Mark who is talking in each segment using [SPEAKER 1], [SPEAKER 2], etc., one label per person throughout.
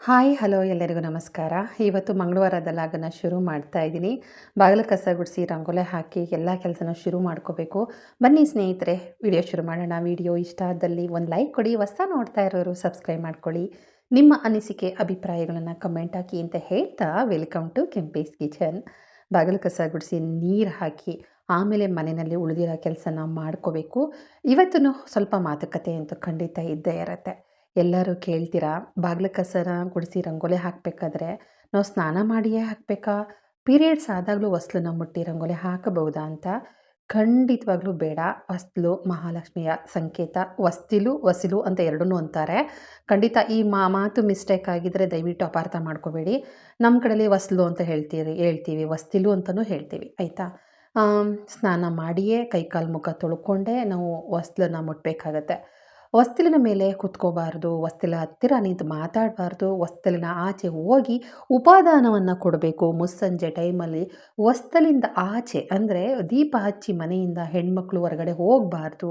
[SPEAKER 1] Hi hello ಎಲ್ಲರಿಗೂ ನಮಸ್ಕಾರ. ಇವತ್ತು ಮಂಗಳವಾರದಲ್ಲಾಗನ ಶುರು ಮಾಡ್ತಾ ಇದ್ದೀನಿ. ಬಾಗಿಲು ಕಸ ಗುಡಿಸಿ ರಂಗೋಲೆ ಹಾಕಿ ಎಲ್ಲ ಕೆಲಸನ ಶುರು ಮಾಡ್ಕೋಬೇಕು. ಬನ್ನಿ ಸ್ನೇಹಿತರೆ, ವಿಡಿಯೋ ಶುರು ಮಾಡೋಣ. ವಿಡಿಯೋ ಇಷ್ಟ ಆದಲ್ಲಿ ಒಂದು ಲೈಕ್ ಕೊಡಿ. ಹೊಸ ನೋಡ್ತಾ ಇರೋರು ಸಬ್ಸ್ಕ್ರೈಬ್ ಮಾಡ್ಕೊಳ್ಳಿ. ನಿಮ್ಮ ಅನಿಸಿಕೆ ಅಭಿಪ್ರಾಯಗಳನ್ನು ಕಮೆಂಟ್ ಹಾಕಿ ಅಂತ ಹೇಳ್ತಾ ವೆಲ್ಕಮ್ ಟು ಕೆಂಪೇಸ್ ಕಿಚನ್. ಬಾಗಿಲು ಕಸ ಗುಡಿಸಿ ನೀರು ಹಾಕಿ ಆಮೇಲೆ ಮನೆಯಲ್ಲಿ ಉಳಿದಿರೋ ಕೆಲಸನ ಮಾಡ್ಕೋಬೇಕು. ಇವತ್ತು ಸ್ವಲ್ಪ ಮಾತುಕತೆ ಅಂತೂ ಖಂಡಿತ ಇದ್ದೇ ಇರುತ್ತೆ. ಎಲ್ಲರೂ ಕೇಳ್ತೀರಾ, ಬಾಗಿಲು ಕಸನ ಗುಡಿಸಿ ರಂಗೋಲಿ ಹಾಕಬೇಕಾದ್ರೆ ನಾವು ಸ್ನಾನ ಮಾಡಿಯೇ ಹಾಕಬೇಕಾ? ಪೀರಿಯಡ್ಸ್ ಆದಾಗಲೂ ಹೊಸ್ಲನ್ನ ಮುಟ್ಟಿ ರಂಗೋಲಿ ಹಾಕಬಹುದಾ ಅಂತ? ಖಂಡಿತವಾಗ್ಲೂ ಬೇಡ. ಹೊಸ್ಲು ಮಹಾಲಕ್ಷ್ಮಿಯ ಸಂಕೇತ. ಹೊಸಿಲು ಅಂತ ಎರಡನ್ನೂ ಅಂತಾರೆ. ಖಂಡಿತ ಈ ಮಾತು ಮಿಸ್ಟೇಕ್ ಆಗಿದ್ದರೆ ದಯವಿಟ್ಟು ಅಪಾರ್ಥ ಮಾಡ್ಕೋಬೇಡಿ. ನಮ್ಮ ಕಡೆಯಲ್ಲಿ ಹೊಸ್ಲು ಅಂತ ಹೇಳ್ತೀವಿ, ಹೊಸ್ತಿಲು ಅಂತಲೂ ಹೇಳ್ತೀವಿ, ಆಯಿತಾ? ಸ್ನಾನ ಮಾಡಿಯೇ ಕೈಕಾಲು ಮುಖ ತೊಳ್ಕೊಂಡೇ ನಾವು ಹೊಸ್ಲನ್ನ ಮುಟ್ಟಬೇಕಾಗತ್ತೆ. ಹೊಸ್ತಿಲಿನ ಮೇಲೆ ಕುತ್ಕೋಬಾರ್ದು, ಹೊಸ್ತಿಲ ಹತ್ತಿರ ನಿಂತು ಮಾತಾಡಬಾರ್ದು, ಹೊಸ್ತಿಲಿನ ಆಚೆ ಹೋಗಿ ಉಪಾದಾನವನ್ನು ಕೊಡಬೇಕು. ಮುಸ್ಸಂಜೆ ಟೈಮಲ್ಲಿ ಹೊಸ್ತಲಿಂದ ಆಚೆ ಅಂದರೆ ದೀಪ ಹಚ್ಚಿ ಮನೆಯಿಂದ ಹೆಣ್ಮಕ್ಳು ಹೊರಗಡೆ ಹೋಗಬಾರ್ದು.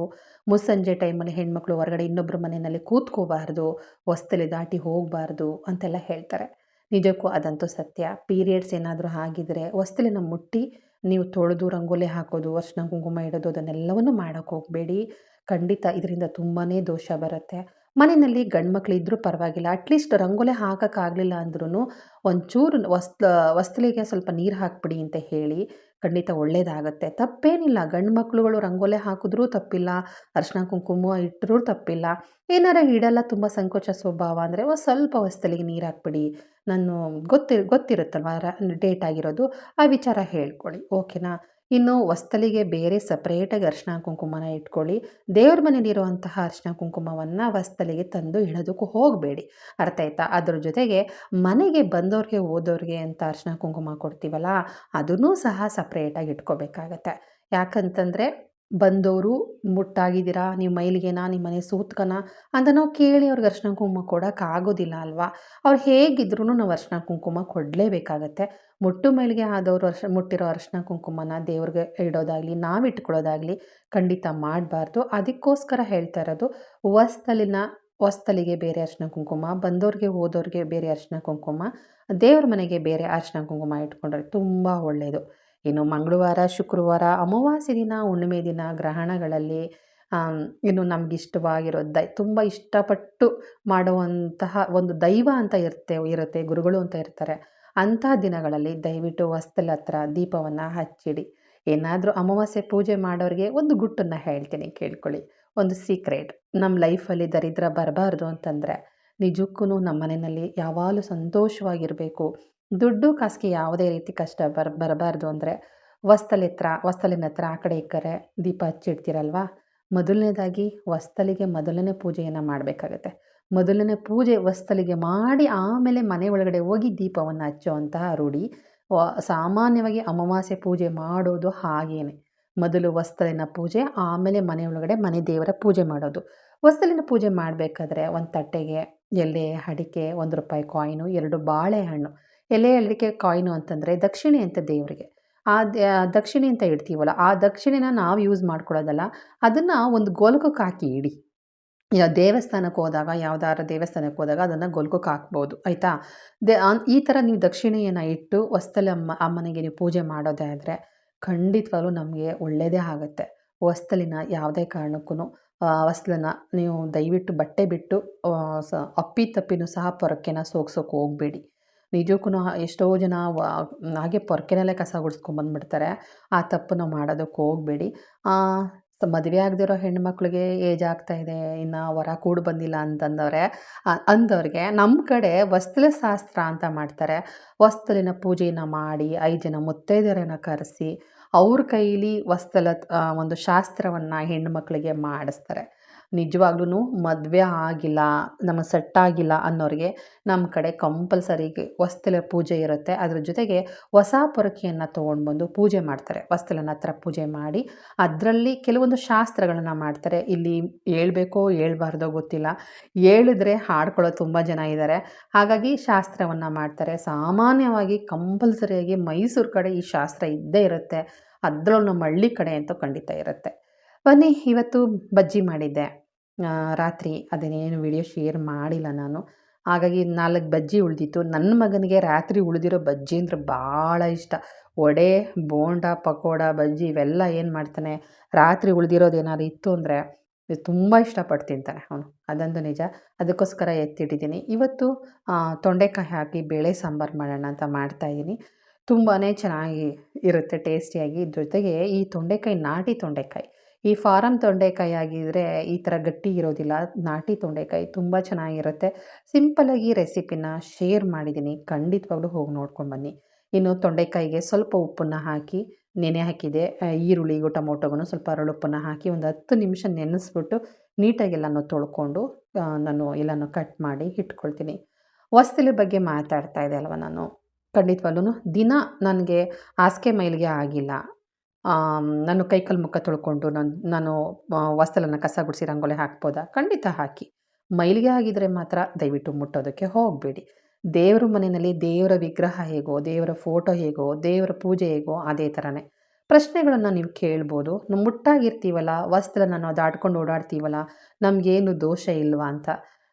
[SPEAKER 1] ಮುಸ್ಸಂಜೆ ಟೈಮಲ್ಲಿ ಹೆಣ್ಮಕ್ಳು ಹೊರಗಡೆ ಇನ್ನೊಬ್ಬರ ಮನೆಯಲ್ಲಿ ಕೂತ್ಕೋಬಾರ್ದು, ಹೊಸ್ತಲಿ ದಾಟಿ ಹೋಗಬಾರ್ದು ಅಂತೆಲ್ಲ ಹೇಳ್ತಾರೆ. ನಿಜಕ್ಕೂ ಅದಂತೂ ಸತ್ಯ. ಪೀರಿಯಡ್ಸ್ ಏನಾದರೂ ಆಗಿದ್ದರೆ ಹೊಸ್ತಲಿನ ಮುಟ್ಟಿ ನೀವು ತೊಳೆದು ರಂಗೋಲಿ ಹಾಕೋದು, ಅರಿಶಿನ ಕುಂಕುಮ ಇಡೋದು ಅದನ್ನೆಲ್ಲವನ್ನು ಮಾಡೋಕ್ಕೆ ಹೋಗಬೇಡಿ. ಖಂಡಿತ ಇದರಿಂದ ತುಂಬಾ ದೋಷ ಬರುತ್ತೆ. ಮನೆಯಲ್ಲಿ ಗಂಡು ಇದ್ದರೂ ಪರವಾಗಿಲ್ಲ, ಅಟ್ಲೀಸ್ಟ್ ರಂಗೋಲಿ ಹಾಕೋಕ್ಕಾಗಲಿಲ್ಲ ಅಂದ್ರೂ ಒಂಚೂರು ಹೊಸ್ತಲಿಗೆ ಸ್ವಲ್ಪ ನೀರು ಹಾಕಿಬಿಡಿ ಅಂತ ಹೇಳಿ ಖಂಡಿತ ಒಳ್ಳೆಯದಾಗತ್ತೆ. ತಪ್ಪೇನಿಲ್ಲ, ಗಂಡು ಮಕ್ಕಳುಗಳು ರಂಗೋಲಿ ಹಾಕಿದ್ರೂ ತಪ್ಪಿಲ್ಲ, ಅರಿಶಿನ ಕುಂಕುಮ ಇಟ್ಟರೂ ತಪ್ಪಿಲ್ಲ. ಏನಾರ ಇಡಲ್ಲ, ತುಂಬ ಸಂಕೋಚ ಸ್ವಭಾವ ಅಂದರೆ ಸ್ವಲ್ಪ ಹೊಸ್ತಲಿಗೆ ನೀರು ಹಾಕ್ಬಿಡಿ. ನಾನು ಗೊತ್ತಿರುತ್ತಲ್ವ ಡೇಟ್ ಆಗಿರೋದು, ಆ ವಿಚಾರ ಹೇಳ್ಕೊಳ್ಳಿ, ಓಕೆನಾ? ಇನ್ನು ಹೊಸ್ತಲಿಗೆ ಬೇರೆ ಸಪ್ರೇಟಾಗಿ ಅರಿಶಿನ ಕುಂಕುಮನ ಇಟ್ಕೊಳ್ಳಿ. ದೇವ್ರ ಮನೇಲಿರುವಂತಹ ಅರಿಶಿನ ಕುಂಕುಮವನ್ನು ಹೊಸ್ತಲಿಗೆ ತಂದು ಇಡೋದಕ್ಕೂ ಹೋಗಬೇಡಿ, ಅರ್ಥ ಆಯ್ತಾ? ಅದ್ರ ಜೊತೆಗೆ ಮನೆಗೆ ಬಂದವ್ರಿಗೆ ಹೋದವ್ರಿಗೆ ಅಂತ ಅರಿಶಿನ ಕುಂಕುಮ ಕೊಡ್ತೀವಲ್ಲ, ಅದನ್ನೂ ಸಹ ಸಪ್ರೇಟಾಗಿ ಇಟ್ಕೋಬೇಕಾಗತ್ತೆ. ಯಾಕಂತಂದರೆ ಬಂದವರು ಮುಟ್ಟಾಗಿದ್ದೀರಾ, ನೀವು ಮೈಲಿಗೆನಾ, ನಿಮ್ಮ ಮನೆ ಸೂತ್ಕನ ಅಂತ ನಾವು ಕೇಳಿ ಅವ್ರಿಗೆ ಅರಿಶಿನ ಕುಂಕುಮ ಕೊಡೋಕ್ಕಾಗೋದಿಲ್ಲ ಅಲ್ವಾ? ಅವ್ರು ಹೇಗಿದ್ರೂ ನಾವು ಅರಿಶಿನ ಕುಂಕುಮ ಕೊಡಲೇಬೇಕಾಗತ್ತೆ. ಮುಟ್ಟು ಮೈಲಿಗೆ ಆದವರು ಮುಟ್ಟಿರೋ ಅರಿಶಿನ ಕುಂಕುಮನ ದೇವ್ರಿಗೆ ಇಡೋದಾಗಲಿ ನಾವು ಇಟ್ಕೊಳ್ಳೋದಾಗಲಿ ಖಂಡಿತ ಮಾಡಬಾರ್ದು. ಅದಕ್ಕೋಸ್ಕರ ಹೇಳ್ತಾ ಇರೋದು, ಹೊಸ್ತಲಿಗೆ ಬೇರೆ ಅರಿಶಿನ ಕುಂಕುಮ, ಬಂದವ್ರಿಗೆ ಹೋದವ್ರಿಗೆ ಬೇರೆ ಅರಿಶಿನ ಕುಂಕುಮ, ದೇವ್ರ ಮನೆಗೆ ಬೇರೆ ಅರಿಶಿನ ಕುಂಕುಮ ಇಟ್ಕೊಂಡ್ರೆ ತುಂಬ ಒಳ್ಳೆಯದು. ಇನ್ನು ಮಂಗಳವಾರ, ಶುಕ್ರವಾರ, ಅಮಾವಾಸ್ಯೆ ದಿನ, ಹುಣ್ಣಿಮೆ ದಿನ, ಗ್ರಹಣಗಳಲ್ಲಿ ಇನ್ನು ನಮಗಿಷ್ಟವಾಗಿರೋ ತುಂಬ ಇಷ್ಟಪಟ್ಟು ಮಾಡುವಂತಹ ಒಂದು ದೈವ ಅಂತ ಇರುತ್ತೆ, ಗುರುಗಳು ಅಂತ ಇರ್ತಾರೆ. ಅಂಥ ದಿನಗಳಲ್ಲಿ ದಯವಿಟ್ಟು ಹೊಸ್ತಲ ಹತ್ರ ದೀಪವನ್ನು ಹಚ್ಚಿಡಿ. ಏನಾದರೂ ಅಮಾವಾಸ್ಯೆ ಪೂಜೆ ಮಾಡೋರಿಗೆ ಒಂದು ಗುಟ್ಟನ್ನು ಹೇಳ್ತೀನಿ, ಕೇಳ್ಕೊಳ್ಳಿ. ಒಂದು ಸೀಕ್ರೆಟ್, ನಮ್ಮ ಲೈಫಲ್ಲಿ ದರಿದ್ರ ಬರಬಾರ್ದು ಅಂತಂದರೆ ನಿಜಕ್ಕೂ ನಮ್ಮ ಮನೆಯಲ್ಲಿ ಯಾವಾಗಲೂ ಸಂತೋಷವಾಗಿರಬೇಕು, ದುಡ್ಡು ಕಾಸಿಗೆ ಯಾವುದೇ ರೀತಿ ಕಷ್ಟ ಬರಬಾರ್ದು ಅಂದರೆ ಹೊಸ್ತಲಿನ ಹತ್ರ ಆ ಕಡೆ ಈ ಕಡೆ ದೀಪ ಹಚ್ಚಿಡ್ತೀರಲ್ವ, ಮೊದಲನೇದಾಗಿ ಹೊಸ್ತಲಿಗೆ ಮೊದಲನೇ ಪೂಜೆಯನ್ನು ಮಾಡಬೇಕಾಗತ್ತೆ. ಮೊದಲನೇ ಪೂಜೆ ಹೊಸ್ತಲಿಗೆ ಮಾಡಿ ಆಮೇಲೆ ಮನೆ ಒಳಗಡೆ ಹೋಗಿ ದೀಪವನ್ನು ಹಚ್ಚುವಂತಹ ರೂಢಿ ಸಾಮಾನ್ಯವಾಗಿ ಅಮಾವಾಸ್ಯೆ ಪೂಜೆ ಮಾಡೋದು ಹಾಗೇನೆ. ಮೊದಲು ಹೊಸ್ತಲಿನ ಪೂಜೆ, ಆಮೇಲೆ ಮನೆಯೊಳಗಡೆ ಮನೆ ದೇವರ ಪೂಜೆ ಮಾಡೋದು. ಹೊಸ್ತಲಿನ ಪೂಜೆ ಮಾಡಬೇಕಾದ್ರೆ ಒಂದು ತಟ್ಟೆಗೆ ಎಲೆ, ಅಡಿಕೆ, ₹1 ಕಾಯಿನು, 2 ಬಾಳೆಹಣ್ಣು. ಎಲೆ, ಅಡಿಕೆ, ಕಾಯಿನು ಅಂತಂದರೆ ದಕ್ಷಿಣೆ ಅಂತ ದೇವರಿಗೆ. ಆ ದಕ್ಷಿಣೆ ಅಂತ ಇಡ್ತೀವಲ್ಲ, ಆ ದಕ್ಷಿಣೆನ ನಾವು ಯೂಸ್ ಮಾಡ್ಕೊಳ್ಳೋದಲ್ಲ, ಅದನ್ನು ಒಂದು ಗೋಲಕಕ್ಕೆ ಹಾಕಿ ಇಡಿ. ದೇವಸ್ಥಾನಕ್ಕೆ ಹೋದಾಗ, ಯಾವುದಾದ್ರು ದೇವಸ್ಥಾನಕ್ಕೆ ಹೋದಾಗ ಅದನ್ನು ಗೊಲ್ಕಕ್ಕೆ ಹಾಕ್ಬೋದು, ಆಯಿತಾ? ಈ ಥರ ನೀವು ದಕ್ಷಿಣೆಯನ್ನು ಇಟ್ಟು ಅಮ್ಮನಿಗೆ ನೀವು ಪೂಜೆ ಮಾಡೋದೇ ಆದರೆ ಖಂಡಿತವಾಗ್ಲೂ ನಮಗೆ ಒಳ್ಳೆಯದೇ ಆಗುತ್ತೆ. ಹೊಸ್ತಲಿನ ಯಾವುದೇ ಕಾರಣಕ್ಕೂ ಹೊಸ್ಲನ್ನ ನೀವು ದಯವಿಟ್ಟು ಬಟ್ಟೆ ಬಿಟ್ಟು ಅಪ್ಪಿತಪ್ಪಿನೂ ಸಹ ಪೊರಕೆನ ಸೋಗ್ಸೋಕೆ ಹೋಗಬೇಡಿ. ನಿಜಕ್ಕೂ ಎಷ್ಟೋ ಜನ ಹಾಗೆ ಪೊರಕೆನಲ್ಲೇ ಕಸ ಗುಡಿಸ್ಕೊಂಬಂದ್ಬಿಡ್ತಾರೆ. ಆ ತಪ್ಪನ್ನು ಮಾಡೋದಕ್ಕೆ ಹೋಗಬೇಡಿ. ಮದುವೆ ಆಗದಿರೋ ಹೆಣ್ಮಕ್ಳಿಗೆ ಏಜ್ ಆಗ್ತಾಯಿದೆ, ಇನ್ನು ವರ ಕೂಡ ಬಂದಿಲ್ಲ ಅಂದವ್ರಿಗೆ ನಮ್ಮ ಕಡೆ ಹೊಸ್ತಲ ಶಾಸ್ತ್ರ ಅಂತ ಮಾಡ್ತಾರೆ. ಹೊಸ್ತಲಿನ ಪೂಜೆಯನ್ನು ಮಾಡಿ 5 ಜನ ಮುತ್ತೈದೆಯರನ್ನು ಕರೆಸಿ ಅವ್ರ ಕೈಲಿ ಒಂದು ಶಾಸ್ತ್ರವನ್ನು ಹೆಣ್ಮಕ್ಳಿಗೆ ಮಾಡಿಸ್ತಾರೆ. ನಿಜವಾಗ್ಲೂ ಮದುವೆ ಆಗಿಲ್ಲ, ನಮಗೆ ಸೆಟ್ ಆಗಿಲ್ಲ ಅನ್ನೋರಿಗೆ ನಮ್ಮ ಕಡೆ ಕಂಪಲ್ಸರಿಗೆ ಹೊಸ್ತಲ ಪೂಜೆ ಇರುತ್ತೆ. ಅದ್ರ ಜೊತೆಗೆ ಹೊಸ ಪೊರಕೆಯನ್ನು ತೊಗೊಂಡ್ಬಂದು ಪೂಜೆ ಮಾಡ್ತಾರೆ. ಹೊಸ್ತಲಿನ ಹತ್ರ ಪೂಜೆ ಮಾಡಿ ಅದರಲ್ಲಿ ಕೆಲವೊಂದು ಶಾಸ್ತ್ರಗಳನ್ನು ಮಾಡ್ತಾರೆ. ಇಲ್ಲಿ ಹೇಳ್ಬೇಕೋ ಹೇಳ್ಬಾರ್ದೋ ಗೊತ್ತಿಲ್ಲ, ಹೇಳಿದ್ರೆ ಹಾಡ್ಕೊಳ್ಳೋ ತುಂಬ ಜನ ಇದ್ದಾರೆ. ಹಾಗಾಗಿ ಶಾಸ್ತ್ರವನ್ನು ಮಾಡ್ತಾರೆ. ಸಾಮಾನ್ಯವಾಗಿ ಕಂಪಲ್ಸರಿಯಾಗಿ ಮೈಸೂರು ಕಡೆ ಈ ಶಾಸ್ತ್ರ ಇದ್ದೇ ಇರುತ್ತೆ. ಅದರಲ್ಲೂ ನಮ್ಮ ಹಳ್ಳಿ ಕಡೆ ಅಂತೂ ಖಂಡಿತ ಇರುತ್ತೆ. ಬನ್ನಿ, ಇವತ್ತು ಬಜ್ಜಿ ಮಾಡಿದ್ದೆ ರಾತ್ರಿ. ಅದೇನೇನು ವಿಡಿಯೋ ಶೇರ್ ಮಾಡಿಲ್ಲ ನಾನು. ಹಾಗಾಗಿ 4 ಬಜ್ಜಿ ಉಳಿದಿತ್ತು. ನನ್ನ ಮಗನಿಗೆ ರಾತ್ರಿ ಉಳಿದಿರೋ ಬಜ್ಜಿ ಅಂದರೆ ಭಾಳ ಇಷ್ಟ. ವಡೆ, ಬೋಂಡ, ಪಕೋಡ, ಬಜ್ಜಿ ಇವೆಲ್ಲ ಏನು ಮಾಡ್ತಾನೆ, ರಾತ್ರಿ ಉಳಿದಿರೋದೇನಾದ್ರು ಇತ್ತು ಅಂದರೆ ತುಂಬ ಇಷ್ಟಪಟ್ಟು ತಿಂತಾನೆ ಅವನು. ಅದಂತೂ ನಿಜ. ಅದಕ್ಕೋಸ್ಕರ ಎತ್ತಿಟ್ಟಿದ್ದೀನಿ. ಇವತ್ತು ತೊಂಡೆಕಾಯಿ ಹಾಕಿ ಬೇಳೆ ಸಾಂಬಾರು ಮಾಡೋಣ ಅಂತ ಮಾಡ್ತಾಯಿದ್ದೀನಿ. ತುಂಬಾ ಚೆನ್ನಾಗಿ ಇರುತ್ತೆ ಟೇಸ್ಟಿಯಾಗಿ. ಜೊತೆಗೆ ಈ ತೊಂಡೆಕಾಯಿ ನಾಟಿ ತೊಂಡೆಕಾಯಿ, ಈ ಫಾರಮ್ ತೊಂಡೆಕಾಯಿ ಆಗಿದ್ದರೆ ಈ ಥರ ಗಟ್ಟಿ ಇರೋದಿಲ್ಲ. ನಾಟಿ ತೊಂಡೆಕಾಯಿ ತುಂಬ ಚೆನ್ನಾಗಿರುತ್ತೆ. ಸಿಂಪಲ್ಲಾಗಿ ರೆಸಿಪಿನ ಶೇರ್ ಮಾಡಿದ್ದೀನಿ, ಖಂಡಿತವಾಗ್ಲೂ ಹೋಗಿ ನೋಡ್ಕೊಂಡು ಬನ್ನಿ. ಇನ್ನು ತೊಂಡೆಕಾಯಿಗೆ ಸ್ವಲ್ಪ ಉಪ್ಪನ್ನು ಹಾಕಿ ನೆನೆ ಹಾಕಿದೆ. ಈರುಳ್ಳಿಗೂ ಟೊಮೊಟೊಗೂ ಸ್ವಲ್ಪ ಅರಳುಪ್ಪನ್ನು ಹಾಕಿ ಒಂದು 10 ನಿಮಿಷ ನೆನೆಸ್ಬಿಟ್ಟು ನೀಟಾಗಿ ಎಲ್ಲನೂ ತೊಳ್ಕೊಂಡು ನಾನು ಎಲ್ಲನೂ ಕಟ್ ಮಾಡಿ ಇಟ್ಕೊಳ್ತೀನಿ. ಹೊಸ್ತಿಲ ಬಗ್ಗೆ ಮಾತಾಡ್ತಾ ಇದ್ದೆ ಅಲ್ವ ನಾನು. ಖಂಡಿತವಾಗ್ಲೂ ದಿನ ನನಗೆ ಹಾಸಿಗೆ ಮೈಲಿಗೆ ಆಗಿಲ್ಲ, ನಾನು ಕೈ ಕಾಲು ಮುಖ ತೊಳ್ಕೊಂಡು ನಾನು ಹೊಸ್ತಿಲನ್ನು ಕಸ ಗುಡಿಸಿ ರಂಗೋಲಿ ಹಾಕ್ಬೋದಾ? ಖಂಡಿತ ಹಾಕಿ. ಮೈಲಿಗೆ ಆಗಿದ್ದರೆ ಮಾತ್ರ ದಯವಿಟ್ಟು ಮುಟ್ಟೋದಕ್ಕೆ ಹೋಗಬೇಡಿ. ದೇವ್ರ ಮನೆಯಲ್ಲಿ ದೇವರ ವಿಗ್ರಹ ಹೇಗೋ, ದೇವರ ಫೋಟೋ ಹೇಗೋ, ದೇವರ ಪೂಜೆ ಹೇಗೋ ಅದೇ ಥರನೇ ಪ್ರಶ್ನೆಗಳನ್ನು ನೀವು ಕೇಳ್ಬೋದು. ನಾವು ಮುಟ್ಟಾಗಿರ್ತೀವಲ್ಲ, ಹೊಸ್ತಿಲನ್ನು ನಾವು ದಾಟ್ಕೊಂಡು ಓಡಾಡ್ತೀವಲ್ಲ, ನಮಗೇನು ದೋಷ ಇಲ್ವಾ ಅಂತ.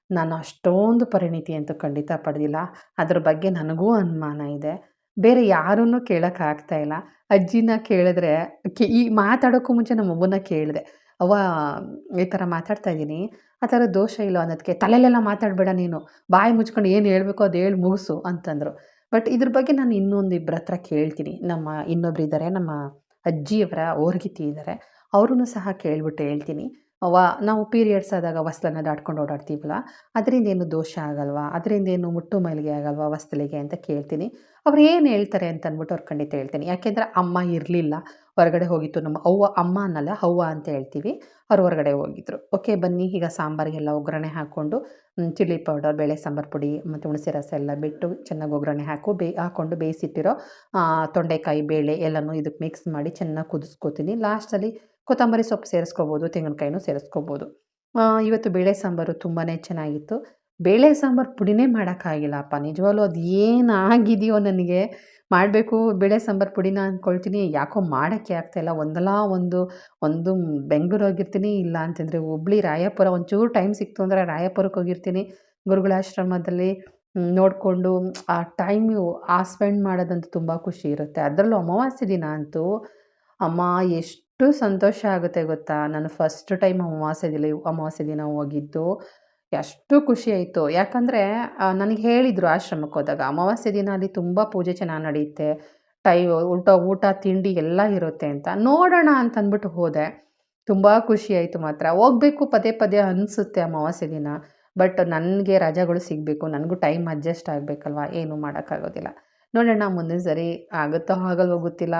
[SPEAKER 1] ನಾನು ಅಷ್ಟೊಂದು ಪರಿಣಿತಿ ಅಂತೂ ಖಂಡಿತ ಪಡೆದಿಲ್ಲ. ಅದ್ರ ಬಗ್ಗೆ ನನಗೂ ಅನುಮಾನ ಇದೆ. ಬೇರೆ ಯಾರನ್ನೂ ಕೇಳೋಕ್ಕಾಗ್ತಾಯಿಲ್ಲ. ಅಜ್ಜಿನ ಕೇಳಿದ್ರೆ ಈ ಮಾತಾಡೋಕ್ಕೂ ಮುಂಚೆ ನಮ್ಮ ಅವ್ವನ್ನ ಕೇಳಿದೆ, ಅವ್ವ ಈ ಥರ ಮಾತಾಡ್ತಾ ಇದ್ದೀನಿ, ಆ ಥರ ದೋಷ ಇಲ್ಲೋ ಅನ್ನೋದಕ್ಕೆ, ತಲೆಯಲ್ಲೆಲ್ಲ ಮಾತಾಡಬೇಡ ನೀನು, ಬಾಯಿ ಮುಚ್ಕೊಂಡು ಏನು ಹೇಳಬೇಕೋ ಅದು ಹೇಳಿ ಮುಗಿಸು ಅಂತಂದರು. ಬಟ್ ಇದ್ರ ಬಗ್ಗೆ ನಾನು ಇನ್ನೊಂದು ಇಬ್ಬರ ಹತ್ರ ಕೇಳ್ತೀನಿ. ನಮ್ಮ ಇನ್ನೊಬ್ಬರಿದ್ದಾರೆ, ನಮ್ಮ ಅಜ್ಜಿಯವರ ಓರ್ಗಿತಿ ಇದ್ದಾರೆ, ಅವ್ರೂ ಸಹ ಕೇಳ್ಬಿಟ್ಟು ಹೇಳ್ತೀನಿ. ಅವ್ವ ನಾವು ಪೀರಿಯಡ್ಸ್ ಆದಾಗ ಹೊಸ್ಲನ್ನ ದಾಟ್ಕೊಂಡು ಓಡಾಡ್ತೀವಲ್ಲ, ಅದರಿಂದೇನು ದೋಷ ಆಗಲ್ವಾ? ಅದರಿಂದೇನು ಮುಟ್ಟು ಮೈಲಿಗೆ ಆಗಲ್ವಾ ಹೊಸ್ತಿಲಿಗೆ ಅಂತ ಕೇಳ್ತೀನಿ. ಅವ್ರು ಏನು ಹೇಳ್ತಾರೆ ಅಂತ ಅಂದ್ಬಿಟ್ಟು ಅವ್ರು ಖಂಡಿತ ಹೇಳ್ತೀನಿ. ಯಾಕೆಂದರೆ ಅಮ್ಮ ಇರಲಿಲ್ಲ, ಹೊರಗಡೆ ಹೋಗಿತ್ತು. ನಮ್ಮ ಅವ್ವ, ಅಮ್ಮ ಅನ್ನಲ್ಲ ಅವ್ವ ಅಂತ ಹೇಳ್ತೀವಿ. ಅವ್ರು ಹೊರಗಡೆ ಹೋಗಿದ್ರು. ಓಕೆ ಬನ್ನಿ, ಈಗ ಸಾಂಬಾರಿಗೆಲ್ಲ ಒಗ್ಗರಣೆ ಹಾಕ್ಕೊಂಡು ಚಿಲ್ಲಿ ಪೌಡರ್, ಬೇಳೆ ಸಾಂಬಾರು ಪುಡಿ ಮತ್ತು ಹುಣಸೆ ರಸ ಎಲ್ಲ ಬಿಟ್ಟು ಚೆನ್ನಾಗಿ ಒಗ್ಗರಣೆ ಹಾಕ್ಕೊಂಡು ಬೇಯಿಸಿಟ್ಟಿರೋ ತೊಂಡೆಕಾಯಿ ಬೇಳೆ ಎಲ್ಲನೂ ಇದಕ್ಕೆ ಮಿಕ್ಸ್ ಮಾಡಿ ಚೆನ್ನಾಗಿ ಕುದಿಸ್ಕೊತೀನಿ. ಲಾಸ್ಟಲ್ಲಿ ಕೊತ್ತಂಬರಿ ಸೊಪ್ಪು ಸೇರಿಸ್ಕೋಬೋದು, ತೆಂಗಿನಕಾಯಿನೂ ಸೇರಿಸ್ಕೋಬೋದು. ಇವತ್ತು ಬೇಳೆ ಸಾಂಬಾರು ತುಂಬಾ ಚೆನ್ನಾಗಿತ್ತು. ಬೇಳೆ ಸಾಂಬಾರು ಪುಡಿನೇ ಮಾಡೋಕ್ಕಾಗಿಲ್ಲಪ್ಪ, ನಿಜವಾಗ್ಲೂ ಅದು ಏನಾಗಿದೆಯೋ ನನಗೆ. ಮಾಡಬೇಕು ಬೇಳೆ ಸಾಂಬಾರು ಪುಡಿನ ಅಂದ್ಕೊಳ್ತೀನಿ, ಯಾಕೋ ಮಾಡೋಕ್ಕೆ ಆಗ್ತಾಯಿಲ್ಲ. ಒಂದು ಬೆಂಗಳೂರು ಹೋಗಿರ್ತೀನಿ, ಇಲ್ಲ ಅಂತಂದರೆ ಹುಬ್ಳಿ, ರಾಯಪುರ, ಒಂಚೂರು ಟೈಮ್ ಸಿಕ್ತು ಅಂದರೆ ರಾಯಪುರಕ್ಕೆ ಹೋಗಿರ್ತೀನಿ. ಗುರುಗಳಾಶ್ರಮದಲ್ಲಿ ನೋಡಿಕೊಂಡು ಆ ಟೈಮು ಸ್ಪೆಂಡ್ ಮಾಡೋದಂತೂ ತುಂಬ ಖುಷಿ ಇರುತ್ತೆ. ಅದರಲ್ಲೂ ಅಮಾವಾಸ್ಯೆ ದಿನ ಅಂತೂ ಅಮ್ಮ ಎಷ್ಟು ಸಂತೋಷ ಆಗುತ್ತೆ ಗೊತ್ತಾ. ನಾನು ಫಸ್ಟ್ ಟೈಮ್ ಅಮಾವಾಸ್ಯೆ ದಿನ ಹೋಗಿದ್ದು. ಎಷ್ಟು ಖುಷಿ ಆಯಿತು. ಯಾಕಂದರೆ ನನಗೆ ಹೇಳಿದರು ಆಶ್ರಮಕ್ಕೆ ಹೋದಾಗ, ಅಮಾವಾಸ್ಯೆ ದಿನ ಅಲ್ಲಿ ತುಂಬ ಪೂಜೆ ಚೆನ್ನಾಗಿ ನಡೆಯುತ್ತೆ, ಊಟ ತಿಂಡಿ ಎಲ್ಲ ಇರುತ್ತೆ ಅಂತ. ನೋಡೋಣ ಅಂತ ಅಂದ್ಬಿಟ್ಟು ಹೋದೆ. ತುಂಬ ಖುಷಿ ಆಯಿತು ಮಾತ್ರ. ಹೋಗಬೇಕು ಪದೇ ಪದೇ ಅನಿಸುತ್ತೆ ಅಮಾವಾಸ್ಯೆ ದಿನ. ಬಟ್ ನನಗೆ ರಜೆಗಳು ಸಿಗಬೇಕು, ನನಗೂ ಟೈಮ್ ಅಡ್ಜಸ್ಟ್ ಆಗಬೇಕಲ್ವ, ಏನೂ ಮಾಡೋಕ್ಕಾಗೋದಿಲ್ಲ. ನೋಡೋಣ ಮುಂದಿನ ಸರಿ ಆಗುತ್ತೋ ಆಗಲ್ವೋ ಗೊತ್ತಿಲ್ಲ.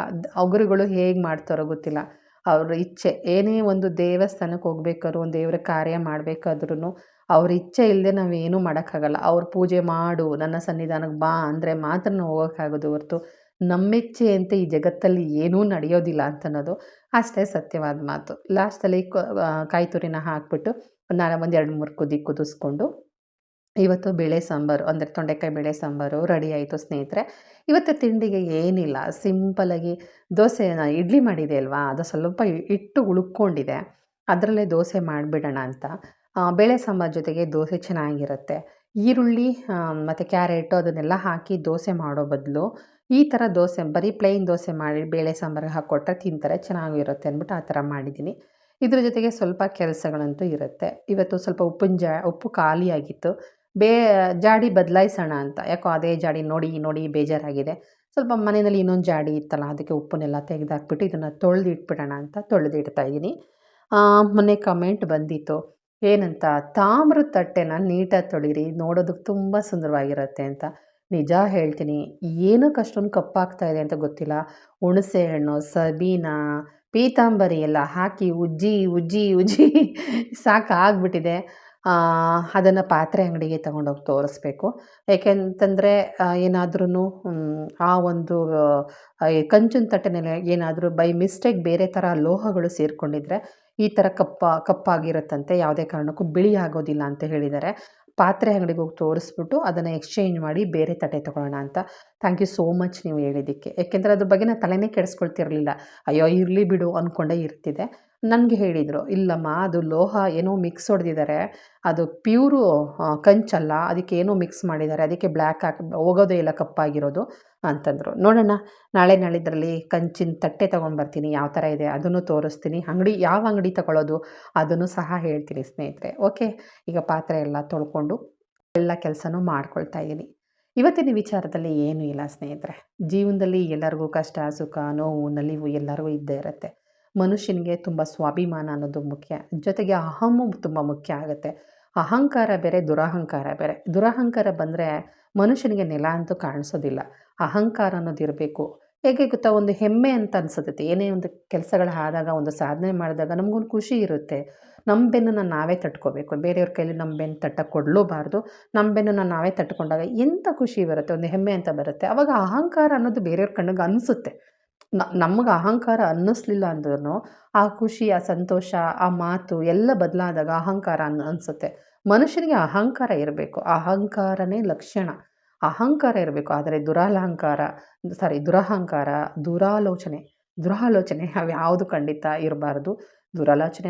[SPEAKER 1] ಗುರುಗಳು ಹೇಗೆ ಮಾಡ್ತಾರೋ ಗೊತ್ತಿಲ್ಲ. ಅವ್ರ ಇಚ್ಛೆ. ಏನೇ ಒಂದು ದೇವಸ್ಥಾನಕ್ಕೆ ಹೋಗ್ಬೇಕಾದ್ರೂ, ಒಂದು ದೇವರ ಕಾರ್ಯ ಮಾಡಬೇಕಾದ್ರೂ ಅವ್ರ ಇಚ್ಛೆ ಇಲ್ಲದೆ ನಾವೇನೂ ಮಾಡೋಕ್ಕಾಗಲ್ಲ. ಅವ್ರ ಪೂಜೆ ಮಾಡು, ನನ್ನ ಸನ್ನಿಧಾನಕ್ಕೆ ಬಾ ಅಂದರೆ ಮಾತ್ರ ನಾವು ಹೋಗೋಕ್ಕಾಗೋದು ಹೊರತು, ನಮ್ಮಿಚ್ಛೆಯಂತೆ ಈ ಜಗತ್ತಲ್ಲಿ ಏನೂ ನಡೆಯೋದಿಲ್ಲ ಅಂತನ್ನೋದು ಅಷ್ಟೇ ಸತ್ಯವಾದ ಮಾತು. ಲಾಸ್ಟಲ್ಲಿ ಕಾಯಿ ತುರಿನ ಹಾಕ್ಬಿಟ್ಟು ಒಂದು 2-3 ಕುದಿಸ್ಕೊಂಡು ಇವತ್ತು ಬೇಳೆ ಸಾಂಬಾರು ಅಂದರೆ ತೊಂಡೆಕಾಯಿ ಬೇಳೆ ಸಾಂಬಾರು ರೆಡಿ ಆಯಿತು ಸ್ನೇಹಿತರೆ. ಇವತ್ತು ತಿಂಡಿಗೆ ಏನಿಲ್ಲ, ಸಿಂಪಲ್ಲಾಗಿ ಇಡ್ಲಿ ಮಾಡಿದೆ ಅಲ್ವಾ, ಅದು ಸ್ವಲ್ಪ ಹಿಟ್ಟು ಉಳ್ಕೊಂಡಿದೆ, ಅದರಲ್ಲೇ ದೋಸೆ ಮಾಡಿಬಿಡೋಣ ಅಂತ. ಬೇಳೆ ಸಾಂಬಾರು ಜೊತೆಗೆ ದೋಸೆ ಚೆನ್ನಾಗಿರುತ್ತೆ. ಈರುಳ್ಳಿ ಮತ್ತು ಕ್ಯಾರೆಟು ಅದನ್ನೆಲ್ಲ ಹಾಕಿ ದೋಸೆ ಮಾಡೋ ಬದಲು ಈ ಥರ ದೋಸೆ ಬರೀ ಪ್ಲೇನ್ ದೋಸೆ ಮಾಡಿ ಬೇಳೆ ಸಾಂಬಾರಿಗೆ ಹಾಕ್ಕೊಟ್ರೆ ತಿಂತಾರೆ, ಚೆನ್ನಾಗಿರುತ್ತೆ ಅಂದ್ಬಿಟ್ಟು ಆ ಥರ ಮಾಡಿದ್ದೀನಿ. ಇದ್ರ ಜೊತೆಗೆ ಸ್ವಲ್ಪ ಕೆಲಸಗಳಂತೂ ಇರುತ್ತೆ. ಇವತ್ತು ಸ್ವಲ್ಪ ಉಪ್ಪು ಖಾಲಿಯಾಗಿತ್ತು. ಜಾಡಿ ಬದಲಾಯಿಸೋಣ ಅಂತ, ಯಾಕೋ ಅದೇ ಜಾಡಿ ನೋಡಿ ನೋಡಿ ಬೇಜಾರಾಗಿದೆ. ಸ್ವಲ್ಪ ಮನೆಯಲ್ಲಿ ಇನ್ನೊಂದು ಜಾಡಿ ಇತ್ತಲ್ಲ, ಅದಕ್ಕೆ ಉಪ್ಪನ್ನೆಲ್ಲ ತೆಗೆದಾಕ್ಬಿಟ್ಟು ಇದನ್ನು ತೊಳೆದಿಟ್ಬಿಡೋಣ ಅಂತ ತೊಳೆದಿಡ್ತಾಯಿದ್ದೀನಿ. ಮೊನ್ನೆ ಕಮೆಂಟ್ ಬಂದಿತ್ತು, ಏನಂತ, ತಾಮ್ರದ ತಟ್ಟೆನ ನೀಟಾಗಿ ತೊಳೀರಿ, ನೋಡೋದಕ್ಕೆ ತುಂಬ ಸುಂದರವಾಗಿರುತ್ತೆ ಅಂತ. ನಿಜ ಹೇಳ್ತೀನಿ, ಏನಕ್ಕೆ ಅಷ್ಟೊಂದು ಕಪ್ಪಾಗ್ತಾ ಇದೆ ಅಂತ ಗೊತ್ತಿಲ್ಲ. ಹುಣಸೆ ಹಣ್ಣು, ಸಬೀನ, ಪೀತಾಂಬರಿ ಎಲ್ಲ ಹಾಕಿ ಉಜ್ಜಿ ಉಜ್ಜಿ ಉಜ್ಜಿ ಸಾಕಾಗ್ಬಿಟ್ಟಿದೆ. ಅದನ್ನು ಪಾತ್ರೆ ಅಂಗಡಿಗೆ ತಗೊಂಡೋಗಿ ತೋರಿಸ್ಬೇಕು. ಏಕೆಂತಂದರೆ ಏನಾದ್ರೂ ಆ ಒಂದು ಕಂಚಿನ ತಟ್ಟೆನಲ್ಲಿ ಏನಾದರೂ ಬೈ ಮಿಸ್ಟೇಕ್ ಬೇರೆ ಥರ ಲೋಹಗಳು ಸೇರಿಕೊಂಡಿದ್ರೆ ಈ ಥರ ಕಪ್ಪಾಗಿರುತ್ತಂತೆ, ಯಾವುದೇ ಕಾರಣಕ್ಕೂ ಬಿಳಿ ಆಗೋದಿಲ್ಲ ಅಂತ ಹೇಳಿದ್ದಾರೆ. ಪಾತ್ರೆ ಅಂಗಡಿಗೆ ಹೋಗಿ ತೋರಿಸ್ಬಿಟ್ಟು ಅದನ್ನು ಎಕ್ಸ್ಚೇಂಜ್ ಮಾಡಿ ಬೇರೆ ತಟ್ಟೆ ತೊಗೊಳ್ಳೋಣ ಅಂತ. ಥ್ಯಾಂಕ್ ಯು ಸೋ ಮಚ್ ನೀವು ಹೇಳಿದ್ದಕ್ಕೆ. ಏಕೆಂದರೆ ಅದ್ರ ಬಗ್ಗೆ ನಾನು ತಲೆನೇ ಕೆಡಿಸ್ಕೊಳ್ತಿರಲಿಲ್ಲ. ಅಯ್ಯೋ ಇರಲಿ ಬಿಡು ಅಂದ್ಕೊಂಡೇ ಇರ್ತಿದ್ದೆ. ನನಗೆ ಹೇಳಿದರು, "ಇಲ್ಲಮ್ಮ ಅದು ಲೋಹ ಏನೋ ಮಿಕ್ಸ್ ಹೊಡೆದಿದ್ದಾರೆ. ಅದು ಪ್ಯೂರು ಕಂಚಲ್ಲ. ಅದಕ್ಕೆ ಏನೋ ಮಿಕ್ಸ್ ಮಾಡಿದ್ದಾರೆ. ಅದಕ್ಕೆ ಬ್ಲ್ಯಾಕ್ ಹಾಕಿ ಹೋಗೋದೇ ಇಲ್ಲ ಕಪ್ಪಾಗಿರೋದು" ಅಂತಂದರು. ನೋಡೋಣ, ನಾಳೆ ನಾಳಿದ್ರಲ್ಲಿ ಕಂಚಿನ ತಟ್ಟೆ ತೊಗೊಂಡ್ಬರ್ತೀನಿ. ಯಾವ ಥರ ಇದೆ ಅದನ್ನು ತೋರಿಸ್ತೀನಿ. ಯಾವ ಅಂಗಡಿ ತಗೊಳ್ಳೋದು ಅದನ್ನು ಸಹ ಹೇಳ್ತೀನಿ ಸ್ನೇಹಿತರೆ. ಓಕೆ, ಈಗ ಪಾತ್ರೆ ಎಲ್ಲ ತೊಳ್ಕೊಂಡು ಎಲ್ಲ ಕೆಲಸನೂ ಮಾಡ್ಕೊಳ್ತಾ ಇದ್ದೀನಿ. ಇವತ್ತಿನ ವಿಚಾರದಲ್ಲಿ ಏನೂ ಇಲ್ಲ ಸ್ನೇಹಿತರೆ. ಜೀವನದಲ್ಲಿ ಎಲ್ಲರಿಗೂ ಕಷ್ಟ, ಸುಖ, ನೋವು, ನಲಿವು ಎಲ್ಲರಿಗೂ ಇದ್ದೇ ಇರುತ್ತೆ. ಮನುಷ್ಯನಿಗೆ ತುಂಬ ಸ್ವಾಭಿಮಾನ ಅನ್ನೋದು ಮುಖ್ಯ. ಜೊತೆಗೆ ಅಹಮ್ಮು ತುಂಬ ಮುಖ್ಯ ಆಗುತ್ತೆ. ಅಹಂಕಾರ ಬೇರೆ, ದುರಹಂಕಾರ ಬೇರೆ. ದುರಹಂಕಾರ ಬಂದರೆ ಮನುಷ್ಯನಿಗೆ ನೆಲ ಅಂತೂ ಕಾಣಿಸೋದಿಲ್ಲ. ಅಹಂಕಾರ ಅನ್ನೋದು ಇರಬೇಕು. ಹೇಗೆ ಗೊತ್ತಾ, ಒಂದು ಹೆಮ್ಮೆ ಅಂತ ಅನಿಸುತ್ತೆ. ಏನೇ ಒಂದು ಕೆಲಸಗಳು ಆದಾಗ, ಒಂದು ಸಾಧನೆ ಮಾಡಿದಾಗ ನಮಗೊಂದು ಖುಷಿ ಇರುತ್ತೆ. ನಮ್ಮ ಬೆನ್ನನ್ನು ನಾವೇ ತಟ್ಕೋಬೇಕು. ಬೇರೆಯವ್ರ ಕೈಲಿ ನಮ್ಮ ಬೆನ್ನು ತಟ್ಟಕ್ಕೆ ಕೊಡಲೂಬಾರ್ದು. ನಮ್ಮ ಬೆನ್ನನ್ನು ನಾವೇ ತಟ್ಕೊಂಡಾಗ ಎಂಥ ಖುಷಿ ಬರುತ್ತೆ, ಒಂದು ಹೆಮ್ಮೆ ಅಂತ ಬರುತ್ತೆ. ಆವಾಗ ಅಹಂಕಾರ ಅನ್ನೋದು ಬೇರೆಯವ್ರ ಕಣ್ಣಿಗೆ ಅನಿಸುತ್ತೆ. ನಮಗೆ ಅಹಂಕಾರ ಅನ್ನಿಸ್ಲಿಲ್ಲ ಅಂದ್ರೂ ಆ ಖುಷಿ, ಆ ಸಂತೋಷ, ಆ ಮಾತು ಎಲ್ಲ ಬದಲಾದಾಗ ಅಹಂಕಾರ ಅನಿಸುತ್ತೆ. ಮನುಷ್ಯನಿಗೆ ಅಹಂಕಾರ ಇರಬೇಕು. ಅಹಂಕಾರನೇ ಲಕ್ಷಣ. ಅಹಂಕಾರ ಇರಬೇಕು. ಆದರೆ ದುರಹಂಕಾರ, ದುರಾಲೋಚನೆ ಅವ್ಯಾವುದು ಖಂಡಿತ ಇರಬಾರ್ದು. ದುರಾಲೋಚನೆ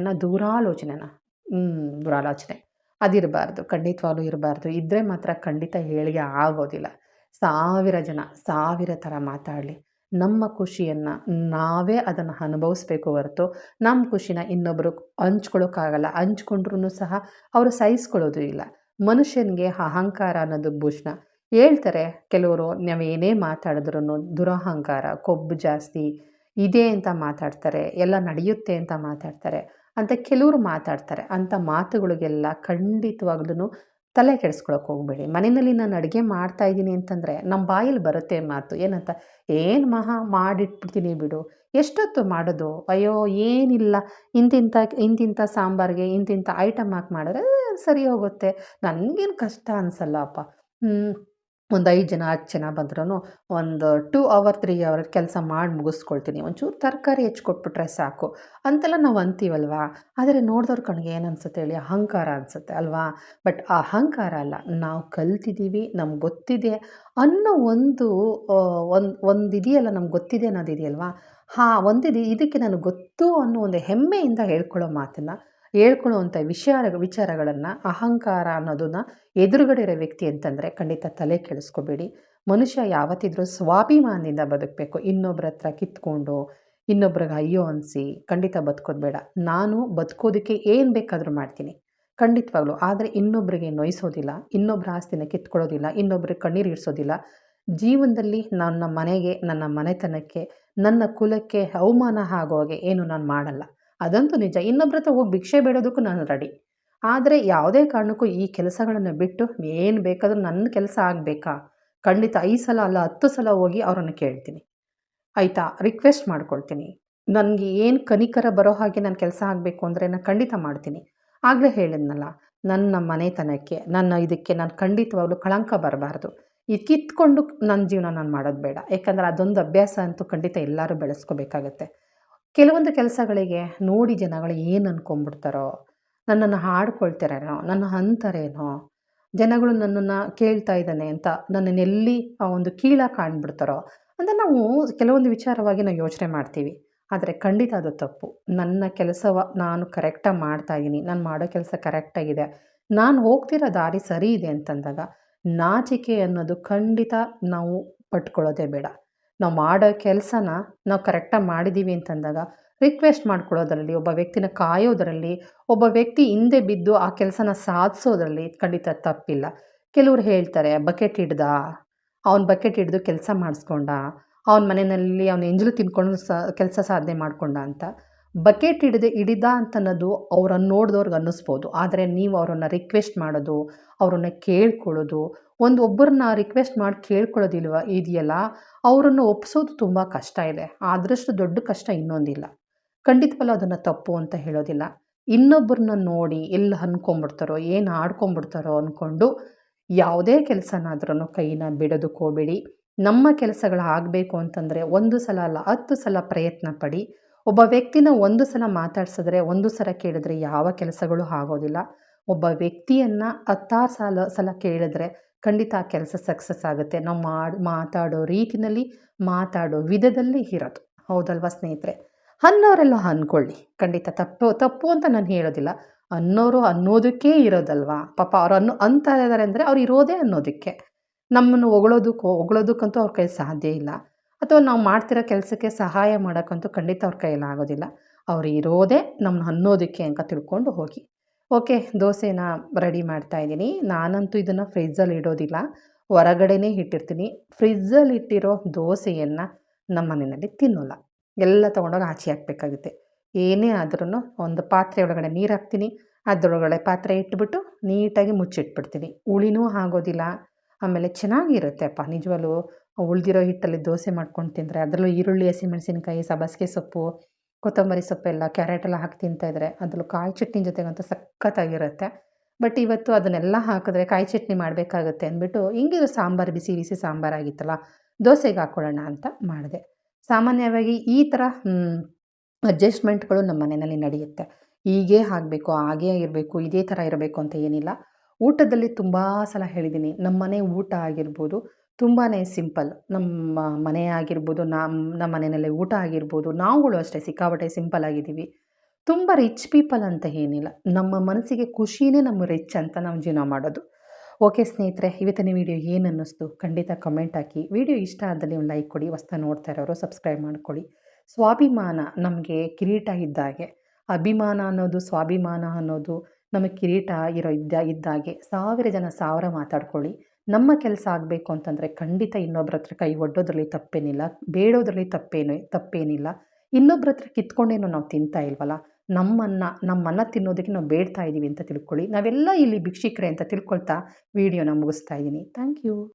[SPEAKER 1] ಅದಿರಬಾರ್ದು. ಖಂಡಿತವಾಗ್ಲೂ ಇರಬಾರ್ದು. ಇದ್ದರೆ ಮಾತ್ರ ಖಂಡಿತ ಏಳಿಗೆ ಆಗೋದಿಲ್ಲ. 1000 ಜನ 1000 ಥರ ಮಾತಾಡಲಿ, ನಮ್ಮ ಖುಷಿಯನ್ನು ನಾವೇ ಅದನ್ನು ಅನುಭವಿಸ್ಬೇಕು ಹೊರತು ನಮ್ಮ ಖುಷಿನ ಇನ್ನೊಬ್ಬರು ಹಂಚ್ಕೊಳ್ಳೋಕ್ಕಾಗಲ್ಲ. ಹಂಚ್ಕೊಂಡ್ರೂ ಸಹ ಅವರು ಸಹಿಸ್ಕೊಳ್ಳೋದು ಇಲ್ಲ. ಮನುಷ್ಯನಿಗೆ ಅಹಂಕಾರ ಅನ್ನೋದು ಭೂಷಣ. ಹೇಳ್ತಾರೆ ಕೆಲವರು, ನಾವೇನೇ ಮಾತಾಡಿದ್ರೂ ದುರಹಂಕಾರ, ಕೊಬ್ಬು ಜಾಸ್ತಿ ಇದೆ ಅಂತ ಮಾತಾಡ್ತಾರೆ, ಎಲ್ಲ ನಡೆಯುತ್ತೆ ಅಂತ ಮಾತಾಡ್ತಾರೆ ಅಂತ ಕೆಲವರು ಮಾತಾಡ್ತಾರೆ. ಅಂಥ ಮಾತುಗಳಿಗೆಲ್ಲ ಖಂಡಿತವಾಗ್ಲೂ ತಲೆ ಕೆಡಿಸ್ಕೊಳಕ್ಕೆ ಹೋಗಬೇಡಿ. ಮನೆಯಲ್ಲಿ ನಾನು ಅಡುಗೆ ಮಾಡ್ತಾಯಿದ್ದೀನಿ ಅಂತಂದರೆ ನಮ್ಮ ಬಾಯಲ್ಲಿ ಬರುತ್ತೆ ಮಾತು, ಏನಂತ, "ಏನು ಮಹಾ ಮಾಡಿಟ್ಬಿಡ್ತೀನಿ ಬಿಡು, ಎಷ್ಟೊತ್ತು ಮಾಡೋದು, ಅಯ್ಯೋ ಏನಿಲ್ಲ, ಇಂತಿಂಥ ಸಾಂಬಾರಿಗೆ ಇಂತಿಂಥ ಐಟಮ್ ಹಾಕಿ ಮಾಡಿದ್ರೆ ಸರಿ ಹೋಗುತ್ತೆ, ನನಗೇನು ಕಷ್ಟ ಅನಿಸಲ್ಲಪ್ಪ. ಒಂದು 5 ಜನ 10 ಜನ ಬಂದ್ರೂ ಒಂದು 2 ಅವರ್ 3 ಅವರ್ ಕೆಲಸ ಮಾಡಿ ಮುಗಿಸ್ಕೊಳ್ತೀನಿ. ಒಂಚೂರು ತರಕಾರಿ ಹೆಚ್ಚಿಕೊಟ್ಬಿಟ್ರೆ ಸಾಕು" ಅಂತೆಲ್ಲ ನಾವು ಅಂತೀವಲ್ವಾ. ಆದರೆ ನೋಡಿದವ್ರ ಕಣ್ಣಿಗೆ ಏನು ಅನಿಸುತ್ತೆ ಹೇಳಿ, ಅಹಂಕಾರ ಅನಿಸುತ್ತೆ ಅಲ್ವಾ. ಬಟ್ ಅಹಂಕಾರ ಅಲ್ಲ, ನಾವು ಕಲ್ತಿದ್ದೀವಿ, ನಮ್ಗೆ ಗೊತ್ತಿದೆ ಅನ್ನೋ ಒಂದು ಇದೆಯಲ್ಲ, ನಮ್ಗೆ ಗೊತ್ತಿದೆ ಅನ್ನೋದಿದೆಯಲ್ವಾ, ಇದಕ್ಕೆ ನನಗೆ ಗೊತ್ತು ಅನ್ನೋ ಒಂದು ಹೆಮ್ಮೆಯಿಂದ ಹೇಳ್ಕೊಳ್ಳೋವಂಥ ವಿಚಾರಗಳನ್ನು, ಅಹಂಕಾರ ಅನ್ನೋದನ್ನು ಎದುರುಗಡೆ ಇರೋ ವ್ಯಕ್ತಿ ಅಂತಂದರೆ ಖಂಡಿತ ತಲೆ ಕೆಡಿಸ್ಕೋಬೇಡಿ. ಮನುಷ್ಯ ಯಾವತ್ತಿದ್ರೂ ಸ್ವಾಭಿಮಾನದಿಂದ ಬದುಕಬೇಕು. ಇನ್ನೊಬ್ಬರ ಹತ್ರ ಕಿತ್ಕೊಂಡು, ಇನ್ನೊಬ್ರಿಗೆ ಅಯ್ಯೋ ಅನಿಸಿ ಖಂಡಿತ ಬದುಕೋದು ಬೇಡ. ನಾನು ಬದುಕೋದಕ್ಕೆ ಏನು ಬೇಕಾದರೂ ಮಾಡ್ತೀನಿ ಖಂಡಿತವಾಗ್ಲೂ. ಆದರೆ ಇನ್ನೊಬ್ಬರಿಗೆ ನೋಯಿಸೋದಿಲ್ಲ, ಇನ್ನೊಬ್ಬರ ಆಸ್ತಿನ ಕಿತ್ಕೊಳ್ಳೋದಿಲ್ಲ, ಇನ್ನೊಬ್ಬರಿಗೆ ಕಣ್ಣೀರು ಇರಿಸೋದಿಲ್ಲ. ಜೀವನದಲ್ಲಿ ನನ್ನ ಮನೆಗೆ, ನನ್ನ ಮನೆತನಕ್ಕೆ, ನನ್ನ ಕುಲಕ್ಕೆ ಅವಮಾನ ಆಗೋಗೆ ಏನು ನಾನು ಮಾಡಲ್ಲ. ಅದಂತೂ ನಿಜ. ಇನ್ನೊಬ್ಬರ ಹತ್ರ ಹೋಗಿ ಭಿಕ್ಷೆ ಬೇಡೋದಕ್ಕೂ ನಾನು ರೆಡಿ. ಆದರೆ ಯಾವುದೇ ಕಾರಣಕ್ಕೂ ಈ ಕೆಲಸಗಳನ್ನು ಬಿಟ್ಟು ಏನು ಬೇಕಾದರೂ ನನ್ನ ಕೆಲಸ ಆಗಬೇಕಾ, ಖಂಡಿತ 5 ಸಲ ಅಲ್ಲ 10 ಸಲ ಹೋಗಿ ಅವರನ್ನು ಕೇಳ್ತೀನಿ, ಆಯಿತಾ, ರಿಕ್ವೆಸ್ಟ್ ಮಾಡ್ಕೊಳ್ತೀನಿ. ನನಗೆ ಏನು ಕನಿಕರ ಬರೋ ಹಾಗೆ ನನ್ನ ಕೆಲಸ ಆಗಬೇಕು ಅಂದರೆ ನಾನು ಖಂಡಿತ ಮಾಡ್ತೀನಿ. ಆಗಲೇ ಹೇಳಿದ್ನಲ್ಲ, ನನ್ನ ಮನೆತನಕ್ಕೆ, ಇದಕ್ಕೆ ನಾನು ಖಂಡಿತವಾಗ್ಲೂ ಕಳಂಕ ಬರಬಾರ್ದು. ಇದು ಕಿತ್ಕೊಂಡು ನನ್ನ ಜೀವನ ನಾನು ಮಾಡೋದು ಬೇಡ. ಯಾಕಂದರೆ ಅದೊಂದು ಅಭ್ಯಾಸ ಅಂತೂ ಖಂಡಿತ ಎಲ್ಲರೂ ಬೆಳೆಸ್ಕೋಬೇಕಾಗತ್ತೆ. ಕೆಲವೊಂದು ಕೆಲಸಗಳಿಗೆ ನೋಡಿ ಜನಗಳು ಏನು ಅಂದ್ಕೊಂಡ್ಬಿಡ್ತಾರೋ, ನನ್ನನ್ನು ಹಾಡ್ಕೊಳ್ತಾರೇನೋ, ನನ್ನ ಅಂತಾರೇನೋ, ಜನಗಳು ನನ್ನನ್ನು ಕೇಳ್ತಾ ಇದ್ದಾನೆ ಅಂತ ನನ್ನನ್ನೆಲ್ಲಿ ಒಂದು ಕೀಳಾಗಿ ಕಾಣ್ಬಿಡ್ತಾರೋ ಅಂತ ನಾವು ಕೆಲವೊಂದು ವಿಚಾರವಾಗಿ ನಾವು ಯೋಚನೆ ಮಾಡ್ತೀವಿ. ಆದರೆ ಖಂಡಿತ ಅದು ತಪ್ಪು. ನನ್ನ ಕೆಲಸವ ನಾನು ಕರೆಕ್ಟಾಗಿ ಮಾಡ್ತಾಯಿದ್ದೀನಿ, ನಾನು ಮಾಡೋ ಕೆಲಸ ಕರೆಕ್ಟಾಗಿದೆ, ನಾನು ಹೋಗ್ತಿರೋ ದಾರಿ ಸರಿ ಇದೆ ಅಂತಂದಾಗ ನಾಚಿಕೆ ಅನ್ನೋದು ಖಂಡಿತ ನಾವು ಪಟ್ಕೊಳ್ಳೋದೇ ಬೇಡ. ನಾವು ಮಾಡೋ ಕೆಲಸನ ನಾವು ಕರೆಕ್ಟಾಗಿ ಮಾಡಿದ್ದೀವಿ ಅಂತಂದಾಗ ರಿಕ್ವೆಸ್ಟ್ ಮಾಡ್ಕೊಳ್ಳೋದ್ರಲ್ಲಿ, ಒಬ್ಬ ವ್ಯಕ್ತಿನ ಕಾಯೋದರಲ್ಲಿ, ಒಬ್ಬ ವ್ಯಕ್ತಿ ಹಿಂದೆ ಬಿದ್ದು ಆ ಕೆಲಸನ ಸಾಧಿಸೋದ್ರಲ್ಲಿ ಖಂಡಿತ ತಪ್ಪಿಲ್ಲ. ಕೆಲವ್ರು ಹೇಳ್ತಾರೆ, ಬಕೆಟ್ ಹಿಡ್ದು ಕೆಲಸ ಮಾಡಿಸ್ಕೊಂಡ, ಅವನ ಮನೆಯಲ್ಲಿ ಅವನು ಎಂಜಲು ತಿನ್ಕೊಂಡು ಕೆಲಸ ಸಾಧನೆ ಮಾಡಿಕೊಂಡ ಅಂತ. ಬಕೆಟ್ ಹಿಡಿದ ಅಂತ ಅನ್ನೋದು ಅವ್ರನ್ನ ನೋಡಿದವ್ರಿಗೆ ಅನ್ನಿಸ್ಬೋದು. ಆದರೆ ನೀವು ಅವರನ್ನು ರಿಕ್ವೆಸ್ಟ್ ಮಾಡೋದು, ಅವರನ್ನು ಕೇಳ್ಕೊಳ್ಳೋದು, ಒಬ್ಬರನ್ನ ರಿಕ್ವೆಸ್ಟ್ ಮಾಡಿ ಇದೆಯಲ್ಲ, ಅವರನ್ನು ಒಪ್ಪಿಸೋದು ತುಂಬ ಕಷ್ಟ ಇದೆ. ಅದರಷ್ಟು ದೊಡ್ಡ ಕಷ್ಟ ಇನ್ನೊಂದಿಲ್ಲ. ಖಂಡಿತವಲ್ಲ ಅದನ್ನು ತಪ್ಪು ಅಂತ ಹೇಳೋದಿಲ್ಲ. ಇನ್ನೊಬ್ಬರನ್ನ ನೋಡಿ ಎಲ್ಲಿ ಅಂದ್ಕೊಂಡ್ಬಿಡ್ತಾರೋ, ಏನು ಆಡ್ಕೊಂಡ್ಬಿಡ್ತಾರೋ ಅಂದ್ಕೊಂಡು ಯಾವುದೇ ಕೆಲಸನಾದ್ರೂ ಕೈನ ಬಿಡೋದಕ್ಕೆ ಹೋಗಬೇಡಿ. ನಮ್ಮ ಕೆಲಸಗಳು ಆಗಬೇಕು ಅಂತಂದರೆ 1 ಸಲ ಅಲ್ಲ 10 ಸಲ ಪ್ರಯತ್ನ ಪಡಿ. ಒಬ್ಬ ವ್ಯಕ್ತಿನ 1 ಸಲ ಮಾತಾಡ್ಸಿದ್ರೆ, 1 ಸಲ ಕೇಳಿದ್ರೆ ಯಾವ ಕೆಲಸಗಳು ಆಗೋದಿಲ್ಲ. ಒಬ್ಬ ವ್ಯಕ್ತಿಯನ್ನು 10 ಸಲ ಕೇಳಿದ್ರೆ ಖಂಡಿತ ಆ ಕೆಲಸ ಸಕ್ಸಸ್ ಆಗುತ್ತೆ. ನಾವು ಮಾತಾಡೋ ರೀತಿಯಲ್ಲಿ, ಮಾತಾಡೋ ವಿಧದಲ್ಲಿ ಇರೋದು. ಹೌದಲ್ವಾ ಸ್ನೇಹಿತರೆ? ಅನ್ನೋರೆಲ್ಲ ಅಂದ್ಕೊಳ್ಳಿ. ಖಂಡಿತ ತಪ್ಪು ತಪ್ಪು ಅಂತ ನಾನು ಹೇಳೋದಿಲ್ಲ. ಅನ್ನೋರು ಅನ್ನೋದಕ್ಕೇ ಇರೋದಲ್ವಾ? ಪಾಪ ಅವ್ರು ಅಂತಾ ಇದ್ದಾರೆ ಅಂದರೆ ಅವ್ರು ಇರೋದೇ ಅನ್ನೋದಕ್ಕೆ. ನಮ್ಮನ್ನು ಹೊಗಳೋದಕ್ಕಂತೂ ಅವ್ರ ಕೈಲಿ ಸಾಧ್ಯ ಇಲ್ಲ. ಅಥವಾ ನಾವು ಮಾಡ್ತಿರೋ ಕೆಲಸಕ್ಕೆ ಸಹಾಯ ಮಾಡೋಕ್ಕಂತೂ ಖಂಡಿತ ಅವ್ರ ಕೈಯಲ್ಲಿ ಆಗೋದಿಲ್ಲ. ಅವ್ರು ಇರೋದೇ ನಮ್ಮನ್ನ ಅನ್ನೋದಕ್ಕೆ ಅಂತ ತಿಳ್ಕೊಂಡು ಹೋಗಿ. ಓಕೆ, ದೋಸೆನ ರೆಡಿ ಮಾಡ್ತಾಯಿದ್ದೀನಿ. ನಾನಂತೂ ಇದನ್ನು ಫ್ರಿಜ್ಜಲ್ಲಿ ಇಡೋದಿಲ್ಲ, ಹೊರಗಡೆನೇ ಇಟ್ಟಿರ್ತೀನಿ. ಫ್ರಿಜ್ಜಲ್ಲಿ ಇಟ್ಟಿರೋ ದೋಸೆಯನ್ನು ನಮ್ಮ ಮನೆಯಲ್ಲಿ ತಿನ್ನೋಲ್ಲ. ಎಲ್ಲ ತೊಗೊಂಡೋಗಿ ಆಚೆ ಹಾಕಬೇಕಾಗುತ್ತೆ. ಏನೇ ಆದ್ರೂ ಒಂದು ಪಾತ್ರೆ ಒಳಗಡೆ ನೀರು ಹಾಕ್ತೀನಿ, ಅದರೊಳಗಡೆ ಪಾತ್ರೆ ಇಟ್ಬಿಟ್ಟು ನೀಟಾಗಿ ಮುಚ್ಚಿಟ್ಬಿಡ್ತೀನಿ. ಹುಳಿನೂ ಆಗೋದಿಲ್ಲ. ಆಮೇಲೆ ಚೆನ್ನಾಗಿರುತ್ತೆಪ್ಪ ನಿಜವಾಗ್ಲೂ. ಉಳಿದಿರೋ ಹಿಟ್ಟಲ್ಲಿ ದೋಸೆ ಮಾಡ್ಕೊಂಡು ತಿಂದರೆ, ಅದರಲ್ಲೂ ಈರುಳ್ಳಿ, ಹಸಿಮೆಣಸಿನ್ಕಾಯಿ, ಸಬ್ಬಸಿಗೆ ಸೊಪ್ಪು, ಕೊತ್ತಂಬರಿ ಸೊಪ್ಪೆಲ್ಲ, ಕ್ಯಾರೆಟ್ ಎಲ್ಲ ಹಾಕಿ ತಿಂತಾಯಿದ್ರೆ ಅದರಲ್ಲೂ ಕಾಯಿ ಚಟ್ನಿ ಜೊತೆಗಂತೂ ಸಖತ್ತಾಗಿರುತ್ತೆ. ಬಟ್ ಇವತ್ತು ಅದನ್ನೆಲ್ಲ ಹಾಕಿದ್ರೆ ಕಾಯಿ ಚಟ್ನಿ ಮಾಡಬೇಕಾಗುತ್ತೆ ಅಂದ್ಬಿಟ್ಟು, ಹಿಂಗಿದ್ರು ಸಾಂಬಾರು ಬಿಸಿ ಬಿಸಿ ಸಾಂಬಾರಾಗಿತ್ತಲ್ಲ, ದೋಸೆಗೆ ಹಾಕ್ಕೊಳ್ಳೋಣ ಅಂತ ಮಾಡಿದೆ. ಸಾಮಾನ್ಯವಾಗಿ ಈ ಥರ ಅಡ್ಜಸ್ಟ್‌ಮೆಂಟ್‌ಗಳು ನಮ್ಮ ಮನೆಯಲ್ಲಿ ನಡೆಯುತ್ತೆ. ಹೀಗೇ ಆಗಬೇಕು, ಹಾಗೇ ಇರಬೇಕು, ಇದೇ ಥರ ಇರಬೇಕು ಅಂತ ಏನಿಲ್ಲ. ಊಟದಲ್ಲಿ ತುಂಬ ಸಲ ಹೇಳಿದ್ದೀನಿ, ನಮ್ಮ ಮನೆ ಊಟ ಆಗಿರ್ಬೋದು ತುಂಬಾ ಸಿಂಪಲ್. ನಮ್ಮ ಮನೆ ಆಗಿರ್ಬೋದು, ನಮ್ಮ ಮನೆಯಲ್ಲಿ ಊಟ ಆಗಿರ್ಬೋದು, ನಾವುಗಳು ಅಷ್ಟೇ ಸಿಕ್ಕಾಪಟ್ಟೆ ಸಿಂಪಲ್ ಆಗಿದ್ದೀವಿ. ತುಂಬ ರಿಚ್ ಪೀಪಲ್ ಅಂತ ಏನಿಲ್ಲ. ನಮ್ಮ ಮನಸ್ಸಿಗೆ ಖುಷಿನೇ ನಮ್ಮ ರಿಚ್ ಅಂತ ನಾವು ಜೀವನ ಮಾಡೋದು. ಓಕೆ ಸ್ನೇಹಿತರೆ, ಇವತ್ತಿನ ವಿಡಿಯೋ ಏನು ಅನ್ನಿಸ್ತು ಖಂಡಿತ ಕಮೆಂಟ್ ಹಾಕಿ. ವಿಡಿಯೋ ಇಷ್ಟ ಆದಲ್ಲಿ ಒಂದು ಲೈಕ್ ಕೊಡಿ. ಹೊಸ್ದಾಗಿ ನೋಡ್ತಾ ಇರೋರು ಸಬ್ಸ್ಕ್ರೈಬ್ ಮಾಡ್ಕೊಳ್ಳಿ. ಸ್ವಾಭಿಮಾನ ನಮಗೆ ಕಿರೀಟ ಇದ್ದಾಗೆ. ಅಭಿಮಾನ ಅನ್ನೋದು, ಸ್ವಾಭಿಮಾನ ಅನ್ನೋದು ನಮಗೆ ಕಿರೀಟ ಇದ್ದಾಗೆ. 1000 ಜನ 1000 ಮಾತಾಡ್ಕೊಳ್ಳಿ. ನಮ್ಮ ಕೆಲಸ ಆಗಬೇಕು ಅಂತಂದರೆ ಖಂಡಿತ ಇನ್ನೊಬ್ಬರ ಹತ್ರ ಕೈ ಒಡ್ಡೋದ್ರಲ್ಲಿ ತಪ್ಪೇನಿಲ್ಲ, ಬೇಡೋದ್ರಲ್ಲಿ ತಪ್ಪೇನಿಲ್ಲ. ಇನ್ನೊಬ್ಬರ ಹತ್ರ ಕಿತ್ಕೊಂಡೇನು ನಾವು ತಿಂತಾ ಇಲ್ವಲ್ಲ. ನಮ್ಮನ್ನ ತಿನ್ನೋದಕ್ಕೆ ನಾವು ಬೇಡ್ತಾ ಇದ್ದೀವಿ ಅಂತ ತಿಳ್ಕೊಳ್ಳಿ. ನಾವೆಲ್ಲ ಇಲ್ಲಿ ಭಿಕ್ಷುಕರೇ ಅಂತ ತಿಳ್ಕೊಳ್ತಾ ವಿಡಿಯೋನ ಮುಗಿಸ್ತಾ ಇದ್ದೀನಿ. Thank you.